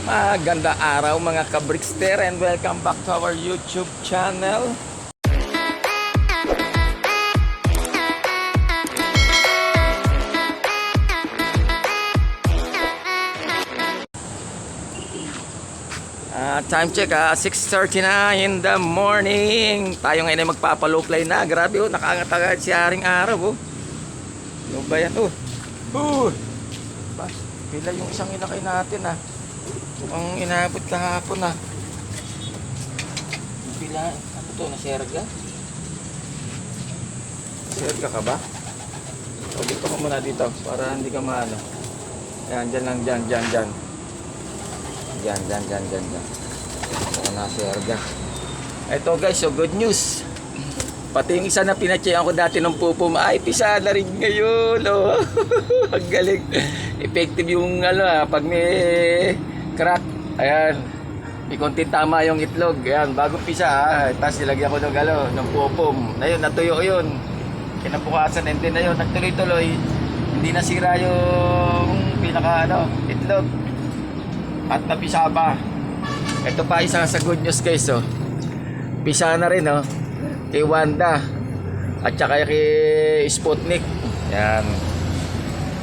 Maganda araw mga kabrikster and welcome back to our YouTube channel. Time check 6:30 na in the morning. Tayo ngayon ay magpapaloplay na. Grabe nakaangat agad si Haring Araw Ano ba yan Pila yung isang inakay natin Ang inabot kahapon Pila, ano to, naserga? Naserga ka ba? O dito ka muna dito para hindi ka maano. Ayan, dyan lang, dyan. Dyan. Ayan, naserga. Ito guys, so good news. Pati yung isa na pinatsayan ko dati ng pupum, ay pisa na rin ngayon. Ang galing. Effective yung pag may crack. Ayan. May konting tama yung itlog. Ayan, bagong pisa Tapos nilagyan ko ng pupum. Ayun, natuyo yun. Kinabukasan, and then ayun, nagtuloy-tuloy. Hindi nasira yung pinaka itlog. At napisa pa. Ito pa isa sa good news guys. Pisa na rin kay Wanda at saka kay Sputnik. Yan.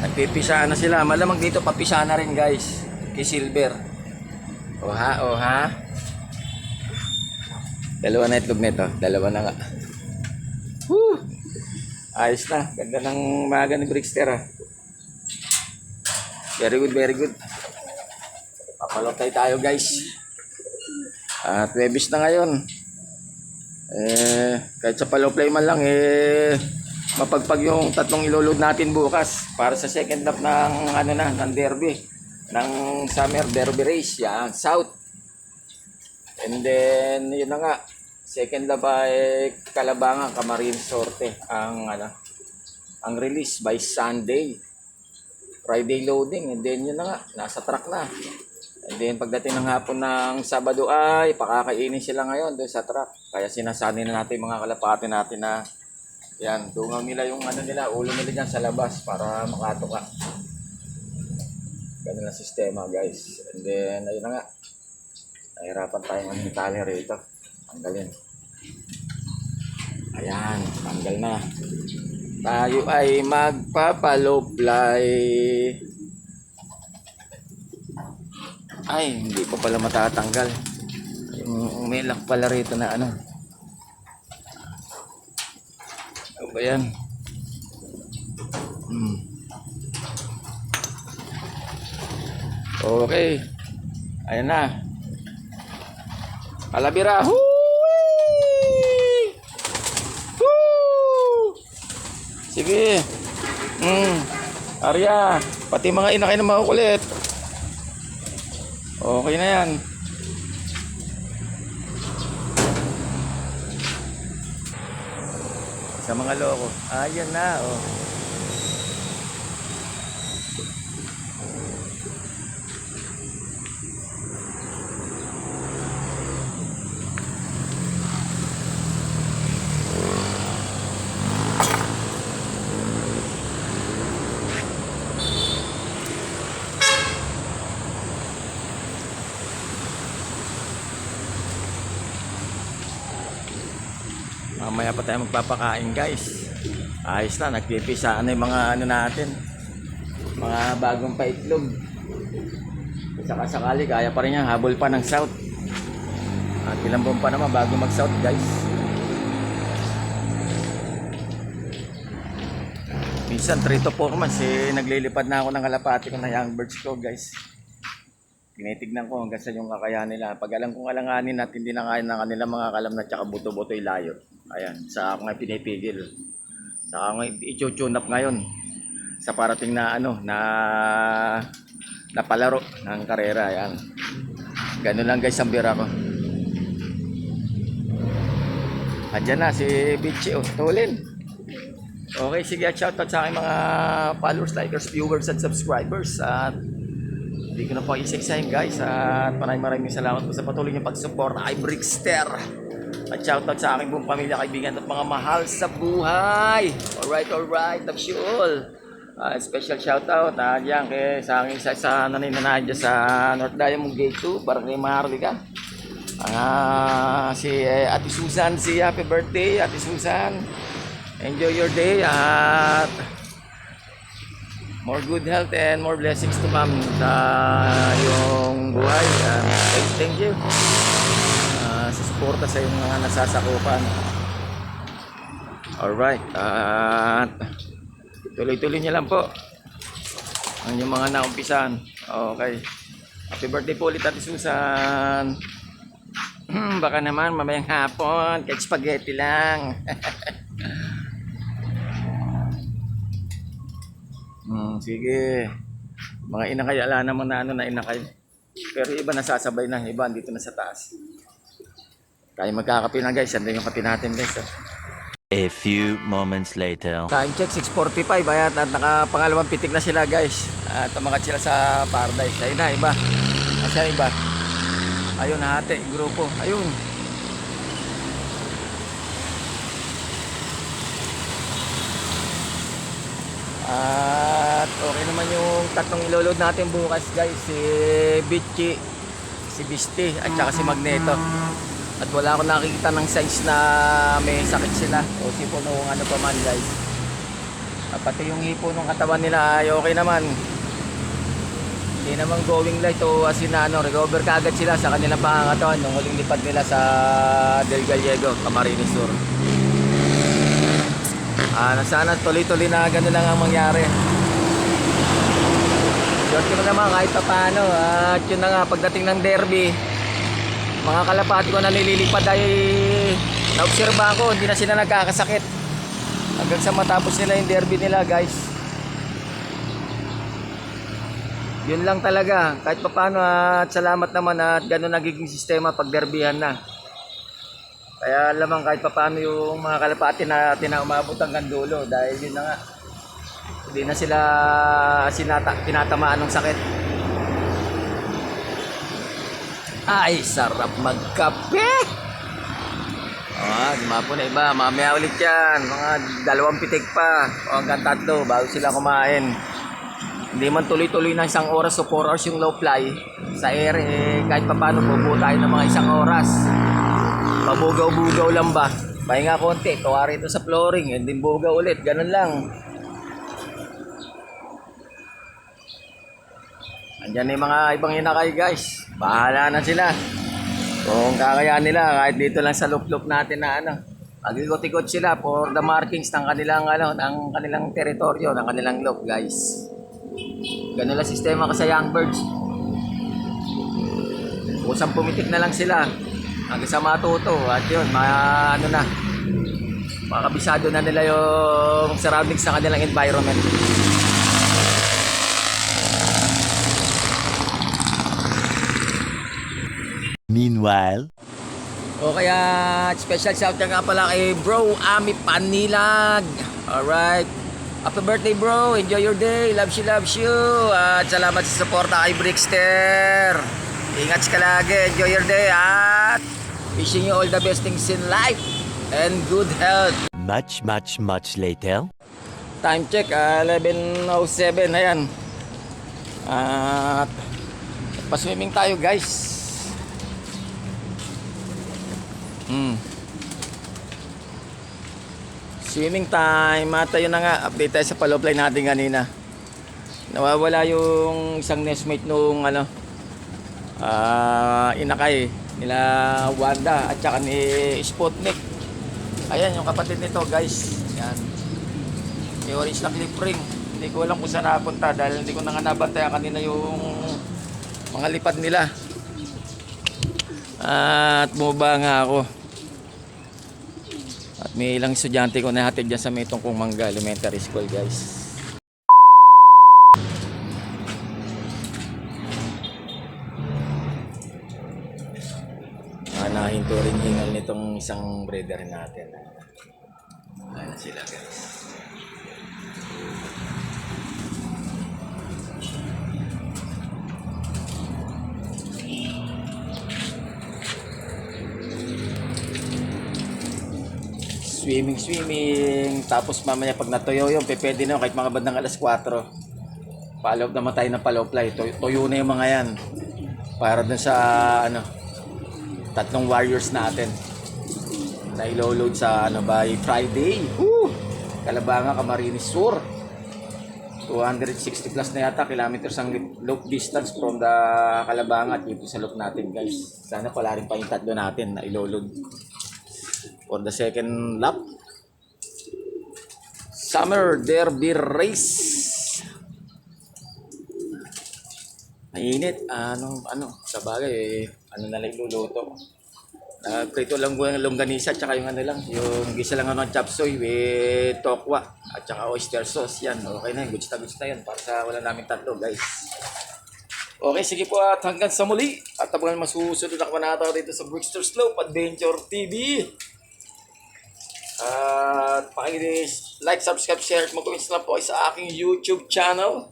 Nagpipisa na sila. Malamang dito papisa na rin guys. Kay Silver. Oha. Dalawa na itlog nito. Dalawa na nga. Woo! Ayos na. Ganda ng maga ni Brickster Very good. Papalotay tayo guys. At Webis na ngayon. Kahit sa paloplay man lang mapagpag yung tatlong iloload natin bukas para sa second lap ng ng derby, ng summer derby race yan, South. And then yun na nga, second lap ay Kalabangan, Camarines Sorte ang ang release by Sunday, Friday loading, and then yun na nga, nasa track na. And then pagdating ng hapon ng Sabado ay pakakainin sila ngayon doon sa truck. Kaya sinasanay na natin mga kalapati natin na yan, tungaw nila yung nila, ulo nila dyan sa labas para makatoka. Ganun ang sistema guys. And then ayun na nga, nahirapan tayong tali rito. Tanggalin. Ayan, tanggal na. Tayo ay magpapaloplay. Ay, hindi pa pala matatanggal. May lock pala rito na Ano ba yan? Okay. Ayan na. Kalabira. Sige. Arya, pati mga inakay na makukulit. Okay na yan. Sa mga loko. Ayan na Mamaya pa tayo magpapakain guys. Ayos na, nagpipisa yung mga natin, mga bagong paitlog. Saka sakali kaya pa rin yan, habol pa ng South. At ilang buwan pa naman bago mag South guys. Minsan 3 to 4 months naglilipad na ako ng kalapati ko na young birds ko guys. Tinitignan ko hanggang sa yung kakayahan nila. Pag alam kong alanganin at hindi na kaya ng kanilang mga kalam na tsaka buto-buto'y layo. Ayan, sa ako nga pinipigil. Sa ako nga i-tune up ngayon. Sa parating na na palaro ng karera. Ayan. Ganun lang guys ang bira ko. Andyan na si Bichi. Tulin. Okay, sige, shoutout sa aking mga followers, likers, viewers, at subscribers. At hindi ko na po isiksahin guys. At maraming salamat po sa patuloy niyong pag-support kay Brickster. At shoutout sa aking buong pamilya, kaibigan at mga mahal sa buhay. Alright, love you all. Special shoutout diyan kay sa aking sa nanay dyan sa North Diamond Gate 2 para kay Maharlika. Si Ate Susan, si happy birthday Ate Susan. Enjoy your day at more good health and more blessings to come sa iyong buhay. Thank you sa suporta sa iyong mga nasasakupan. Alright, at tuloy-tuloy niyo lang po ang yung mga naumpisan. Okay, happy birthday po ulit Ate Susan. Baka naman mamayang hapon kahit spaghetti lang. Sige, mga inakay, ala naman na na inakay, pero iba nasasabay na, iba dito na sa taas. Tayo magkakape na guys, yan yung kape natin guys. A few moments later. Time check 6:45, ayan, at nakapangalawang pitik na sila guys. At tumakat sila sa paradise. Ayun na, iba. Asya iba. Ayun na ate, grupo. Ayun. At okay naman yung tatlong iloload natin bukas guys. Si Bitchi, si Bisti, at saka si Magneto. At wala akong nakikita ng signs na may sakit sila o tipo nung ano pa man guys. Pati yung hipo ng katawan nila ay okay naman. Hindi naman going light o asin na recover kaagad sila sa kanilang pangangatawan nung huling lipad nila sa Del Gallego, Camarines Sur. Sana tuloy-tuloy na gano'n lang ang mangyari. Yun ko naman kahit pa paano. At yun na nga, pagdating ng derby, mga kalapati ko na nililipad ay naobserbahan ko, hindi na sila nagkakasakit hanggang sa matapos nila yung derby nila guys. Yun lang talaga, kahit pa paano. At salamat naman at gano'n nagiging sistema pag derbyhan na. Kaya lamang kahit pa paano yung mga kalapati natin na umabot hanggang dulo dahil yun na nga, hindi na sila tinatamaan ng sakit. Ay, sarap magkape. Dumapo na iba. Mamaya ulit yan. Mga 2 pitik pa o hanggang 3 bago sila kumain. Hindi man tuloy-tuloy na 1 oras o 4 hours yung low fly sa air. Kahit pa paano bubuo tayo ng mga 1 oras. Pabugaw-bugaw lang ba? Pahinga konti. Tuwa rito sa flooring. And then bugaw ulit. Ganun lang. Andyan yung mga ibang inakay guys. Bahala na sila. Kung kakayahan nila kahit dito lang sa lup-lup natin na mag-ikot-ikot sila for the markings ng kanilang ng kanilang teritoryo, ng kanilang loop guys. Ganun lang sistema ko sa young birds. Kusang pumitik na lang sila hanggang sa matuto at yun, makabisado na nila yung surroundings sa kanilang environment. Meanwhile, o kaya special shout nga pala kay Bro Ami Panilag. Alright, happy birthday bro, enjoy your day, loves you. At salamat sa suporta kay Brickster. Ingat ka lagi, enjoy your day. At wishing you all the best things in life and good health. much later. Time check 11:07. Ayan. At paswimming tayo guys. Swimming time. At yun na nga, update tayo sa follow-up line natin kanina. Nawawala yung isang nestmate nung inakay nila Wanda at saka ni Sputnik. Ayan yung kapatid nito guys. Yan. May orange na clip ring. Hindi ko alam kung saan napunta dahil hindi ko na nga nabantayan kanina yung mga lipad nila. At bumaba nga ako. At may ilang estudyante ko na hatid dyan sa may Tungkong Mangga Elementary School guys. Nahinto rin hingal nitong isang breeder natin. Ayan na sila guys. swimming. Tapos mamaya pag natuyo yun, pwede na yun, kahit mga bandang alas 4. Follow up naman tayo ng follow up light. Tuyo na yung mga yan. Para dun sa ano, tatlong warriors natin na ilo-load sa ano by Friday. Woo! Calabanga, Camarines Sur. 260 plus na yata kilometers ang loop distance from the Calabanga at dito sa loop natin, guys. Sana pala rin pa yung tatlo natin na ilo-load for the second lap. Summer Derby Race. Mainit. Sa bagay, ano na lang iluluto. Prito lang yung longganisa at saka yung ano lang, yung gisa lang ng chop suey with tokwa at saka oyster sauce. Yan, okay na yun. Goods na yan para sa wala namin tatlo, guys. Okay, sige po at hanggang sa muli. At abangan masusunod na kamanata dito sa Brickster Slope Adventure TV. At like, subscribe, share at mag-comments lang po sa aking YouTube channel.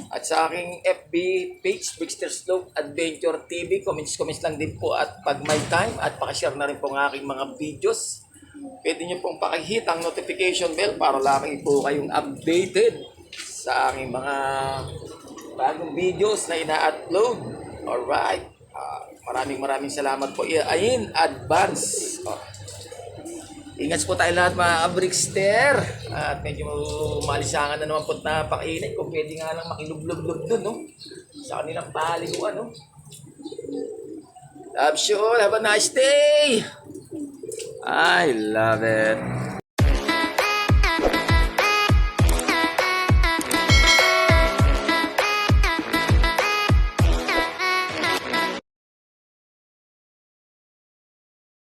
At sa aking FB page, Brickster Slope Adventure TV, comments lang din po at pag may time at pakishare na rin po ang aking mga videos. Pwede nyo pong pakihit ang notification bell para lagi po kayong updated sa aking mga bagong videos na ina-upload. Alright, maraming salamat po in advance. Ingat po tayo lahat mga Brickster. At medyo malisangan na naman po na pakainit. Kung pwede nga lang makilublog-log dun, no? Sa kanilang paliguan, no? Love you all. Have a nice day. I love it.